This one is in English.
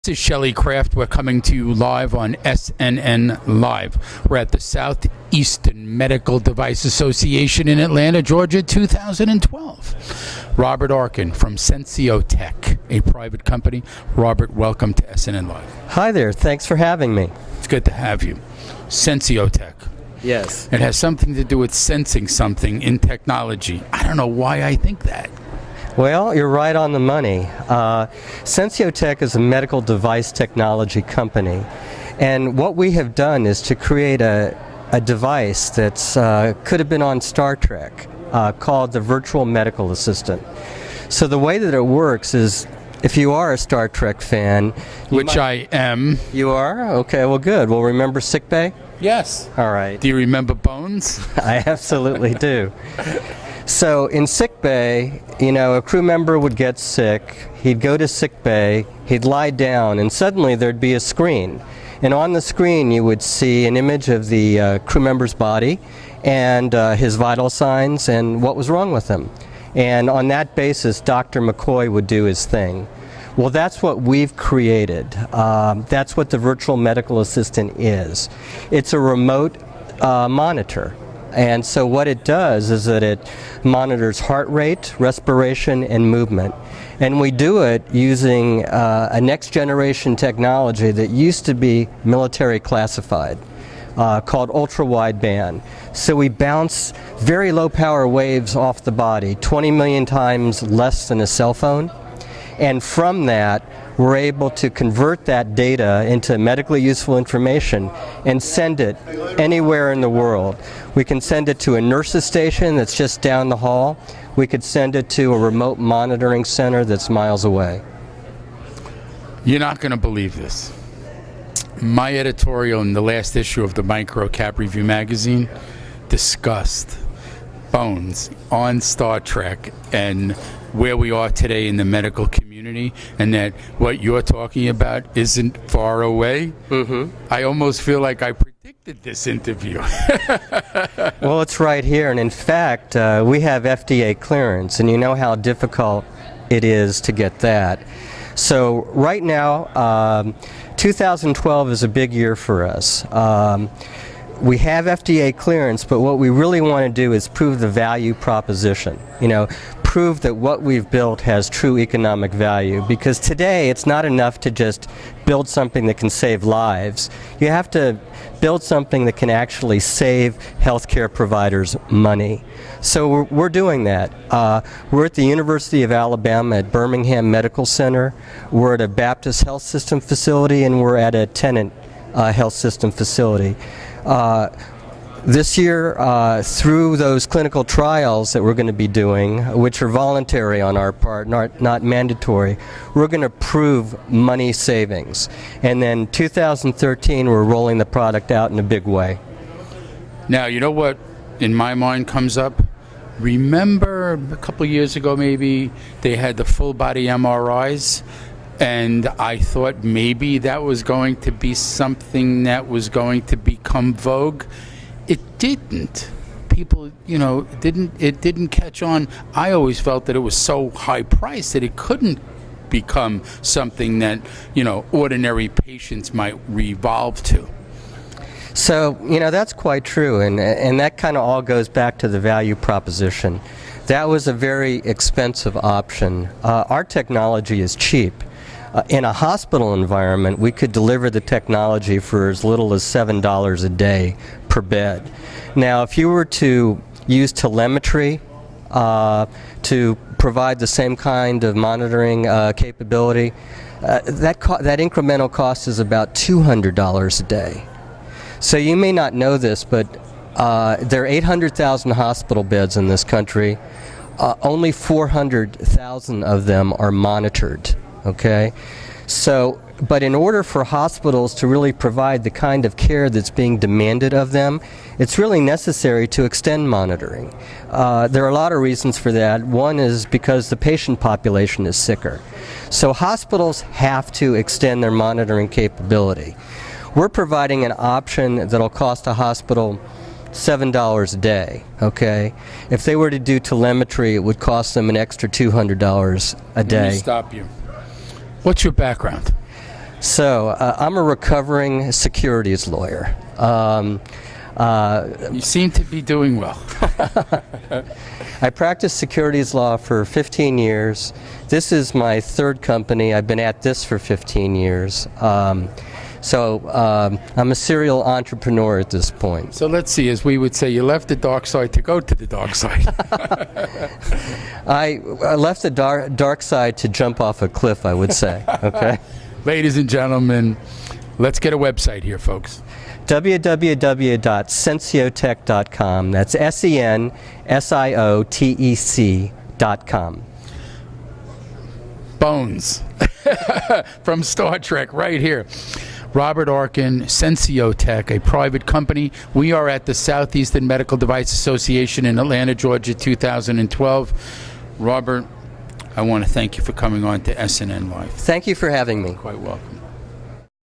This is Shelley Kraft. We're coming to you live on SNN Live. We're at the Southeastern Medical Device Association in Atlanta, Georgia, 2012. Robert Arkin from Sensiotec, a private company. Robert, welcome to SNN Live. Hi there. Thanks for having me. It's good to have you. Sensiotec. Yes. It has something to do with sensing something in technology. I don't know why I think that. Well, you're right on the money. Sensiotec is a medical device technology company, and what we have done is to create a device that's could have been on Star Trek, called the Virtual Medical Assistant. So the way that it works is, if you are a Star Trek fan, Which I am. You are? Okay, well good. Well, remember sickbay? Yes. All right. Do you remember Bones? I absolutely do. So in sick bay, a crew member would get sick, he'd go to sick bay, he'd lie down, and suddenly there'd be a screen. And on the screen you would see an image of the crew member's body and his vital signs and what was wrong with him. And on that basis, Dr. McCoy would do his thing. Well, that's what we've created. That's what the virtual medical assistant is. It's a remote monitor. And so what it does is that it monitors heart rate, respiration, and movement. And we do it using a next generation technology that used to be military classified, called ultra-wideband. So we bounce very low power waves off the body, 20 million times less than a cell phone. And from that, we're able to convert that data into medically useful information and send it anywhere in the world. We can send it to a nurse's station that's just down the hall. We could send it to a remote monitoring center that's miles away. You're not going to believe this. My editorial in the last issue of the Micro Cap Review magazine discussed Bones on Star Trek and where we are today in the medical community, and that what you're talking about isn't far away. Mm-hmm. I almost feel like I predicted this interview. Well, it's right here, and in fact, we have FDA clearance, and you know how difficult it is to get that. So right now, 2012 is a big year for us. We have FDA clearance, but what we really want to do is prove the value proposition. Prove that what we've built has true economic value. Because today, it's not enough to just build something that can save lives. You have to build something that can actually save healthcare providers money. So we're doing that. We're at the University of Alabama at Birmingham Medical Center. We're at a Baptist Health System facility, and we're at a Tenet Health System facility. This year, through those clinical trials that we're going to be doing, which are voluntary on our part, not mandatory, we're going to prove money savings. And then 2013, we're rolling the product out in a big way. Now, you know what in my mind comes up? Remember a couple of years ago maybe, they had the full body MRIs? And I thought maybe that was going to be something that was going to become vogue. It didn't. People, it didn't catch on. I always felt that it was so high priced that it couldn't become something that, ordinary patients might revolve to. So, that's quite true, and that kind of all goes back to the value proposition. That was a very expensive option. Our technology is cheap. In a hospital environment, we could deliver the technology for as little as $7 a day per bed. Now, if you were to use telemetry to provide the same kind of monitoring capability, that incremental cost is about $200 a day. So you may not know this, but there are 800,000 hospital beds in this country. Only 400,000 of them are monitored. Okay, so, but in order for hospitals to really provide the kind of care that's being demanded of them, it's really necessary to extend monitoring. There are a lot of reasons for that. One is because the patient population is sicker. So hospitals have to extend their monitoring capability. We're providing an option that'll cost a hospital $7 a day, okay? If they were to do telemetry, it would cost them an extra $200 a day. Let me stop you. What's your background? So I'm a recovering securities lawyer. You seem to be doing well. I practiced securities law for 15 years. This is my third company. I've been at this for 15 years. So I'm a serial entrepreneur at this point. So let's see, as we would say, you left the dark side to go to the dark side. I left the dark side to jump off a cliff, I would say. Okay. Ladies and gentlemen, let's get a website here, folks. www.sensiotec.com. That's SENSIOTEC.com. Bones from Star Trek right here. Robert Arkin, Sensiotec, a private company. We are at the Southeastern Medical Device Association in Atlanta, Georgia, 2012. Robert, I want to thank you for coming on to SNN Live. Thank you for having me. Quite welcome.